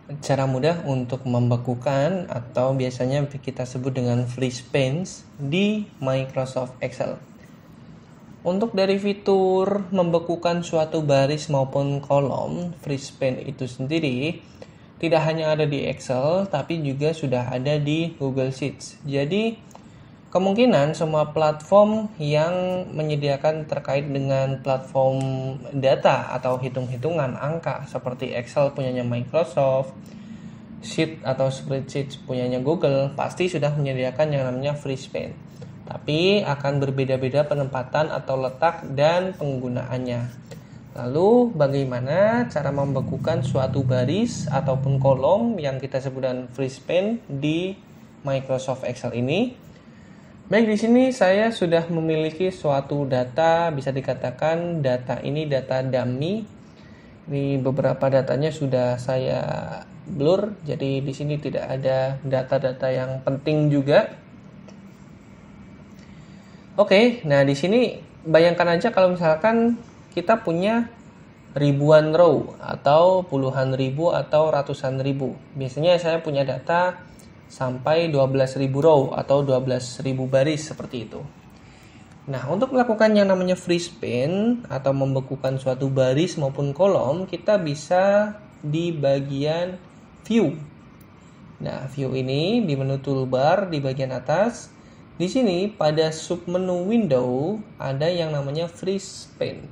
Cara mudah untuk membekukan atau biasanya kita sebut dengan freeze panes di Microsoft Excel. Untuk dari fitur membekukan suatu baris maupun kolom, freeze pane itu sendiri tidak hanya ada di Excel, tapi juga sudah ada di Google Sheets. Jadi, kemungkinan semua platform yang menyediakan terkait dengan platform data atau hitung-hitungan angka seperti Excel punyanya Microsoft, Sheet atau Spreadsheet punyanya Google, pasti sudah menyediakan yang namanya freeze pane. Tapi akan berbeda-beda penempatan atau letak dan penggunaannya. Lalu bagaimana cara membekukan suatu baris ataupun kolom yang kita sebut dengan freeze pane di Microsoft Excel ini? Baik, di sini saya sudah memiliki suatu data, bisa dikatakan data ini data dummy. Ini beberapa datanya sudah saya blur, jadi di sini tidak ada data-data yang penting juga. Oke, nah di sini bayangkan aja kalau misalkan kita punya ribuan row atau puluhan ribu atau ratusan ribu. Biasanya saya punya data sampai 12.000 row atau 12.000 baris seperti itu. Nah, untuk melakukan yang namanya freeze pane atau membekukan suatu baris maupun kolom, kita bisa di bagian view. Nah, view ini di menu toolbar di bagian atas. Di sini pada submenu window ada yang namanya freeze pane.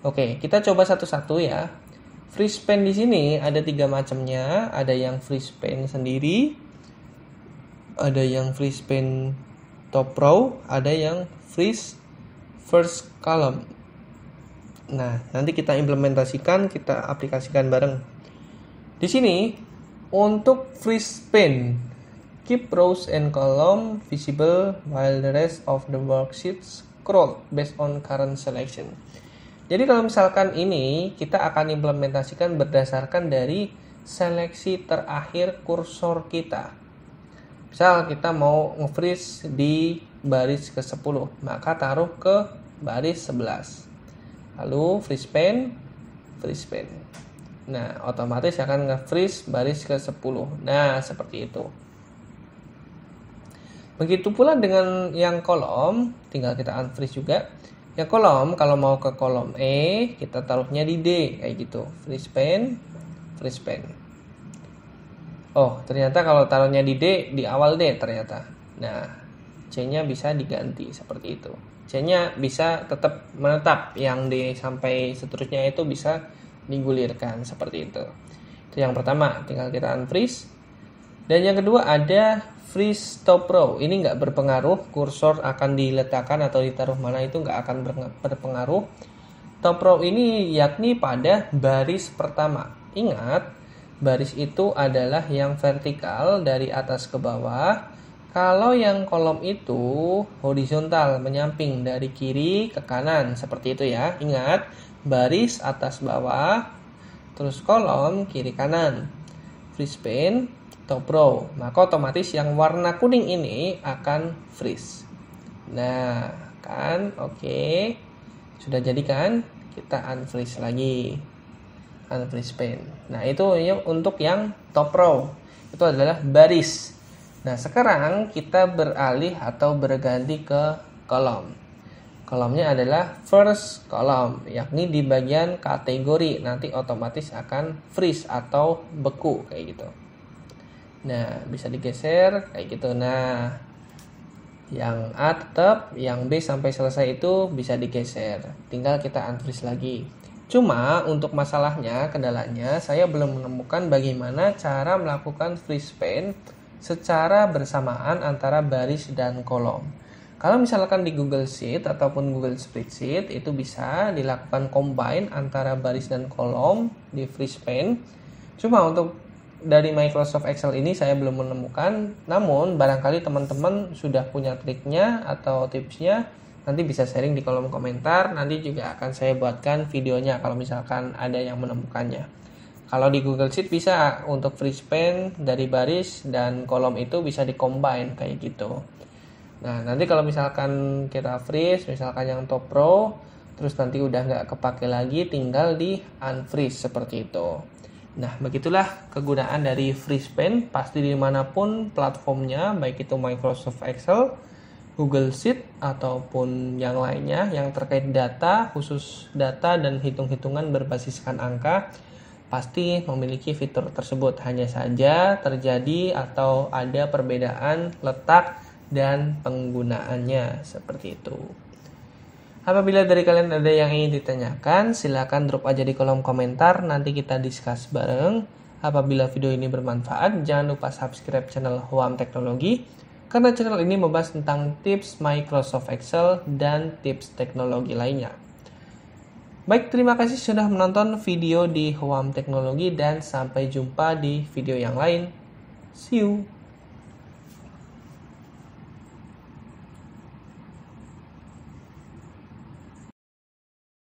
Oke, kita coba satu-satu ya. Freeze pane di sini ada 3 macamnya. Ada yang freeze pane sendiri, ada yang freeze pane top row, ada yang freeze first column. Nah, nanti kita implementasikan, kita aplikasikan bareng. Di sini untuk freeze pane, keep rows and column visible while the rest of the worksheet scroll based on current selection. Jadi kalau misalkan ini kita akan implementasikan berdasarkan dari seleksi terakhir kursor kita. Misal kita mau nge-freeze di baris ke-10, maka taruh ke baris 11. Lalu freeze pane. Nah, otomatis akan nge-freeze baris ke-10. Nah, seperti itu. Begitu pula dengan yang kolom, tinggal kita unfreeze juga. Yang kolom, kalau mau ke kolom E, kita taruhnya di D, kayak gitu. Freeze pane. Oh, ternyata kalau taruhnya di D, di awal D ternyata. Nah, C-nya bisa diganti seperti itu. C-nya bisa tetap menetap, yang D sampai seterusnya itu bisa digulirkan seperti itu. Itu yang pertama, tinggal kita unfreeze. Dan yang kedua ada freeze top row. Ini nggak berpengaruh, kursor akan diletakkan atau ditaruh mana itu nggak akan berpengaruh. Top row ini yakni pada baris pertama. Ingat, baris itu adalah yang vertikal dari atas ke bawah. Kalau yang kolom itu horizontal, menyamping dari kiri ke kanan, seperti itu ya. Ingat, baris atas bawah, terus kolom kiri kanan. Freeze pane, top row, maka otomatis yang warna kuning ini akan freeze. Nah, kan oke. Sudah jadi kan? Kita unfreeze lagi. Unfreeze pane. Nah, itu untuk yang top row. Itu adalah baris. Nah, sekarang kita beralih atau berganti ke kolom. Kolomnya adalah first column, yakni di bagian kategori. Nanti otomatis akan freeze atau beku kayak gitu. Nah, bisa digeser kayak gitu. Nah, yang A tetap, yang B sampai selesai itu bisa digeser. Tinggal kita unfreeze lagi. Cuma untuk masalahnya, kendalanya saya belum menemukan bagaimana cara melakukan freeze pane secara bersamaan antara baris dan kolom. Kalau misalkan di Google Sheet ataupun Google Spreadsheet itu bisa dilakukan combine antara baris dan kolom di freeze pane. Cuma untuk dari Microsoft Excel ini saya belum menemukan, namun barangkali teman-teman sudah punya triknya atau tipsnya, nanti bisa sharing di kolom komentar, nanti juga akan saya buatkan videonya kalau misalkan ada yang menemukannya. Kalau di Google Sheet bisa untuk freeze pane dari baris dan kolom itu bisa di-combine kayak gitu. Nah, nanti kalau misalkan kita freeze, misalkan yang top row, terus nanti udah nggak kepake lagi, tinggal di unfreeze seperti itu. Nah, begitulah kegunaan dari FreeSpan, pasti dimanapun platformnya, baik itu Microsoft Excel, Google Sheet, ataupun yang lainnya yang terkait data, khusus data dan hitung-hitungan berbasiskan angka, pasti memiliki fitur tersebut. Hanya saja terjadi atau ada perbedaan letak dan penggunaannya, seperti itu. Apabila dari kalian ada yang ingin ditanyakan, silakan drop aja di kolom komentar, nanti kita discuss bareng. Apabila video ini bermanfaat, jangan lupa subscribe channel Huam Teknologi, karena channel ini membahas tentang tips Microsoft Excel dan tips teknologi lainnya. Baik, terima kasih sudah menonton video di Huam Teknologi dan sampai jumpa di video yang lain. See you!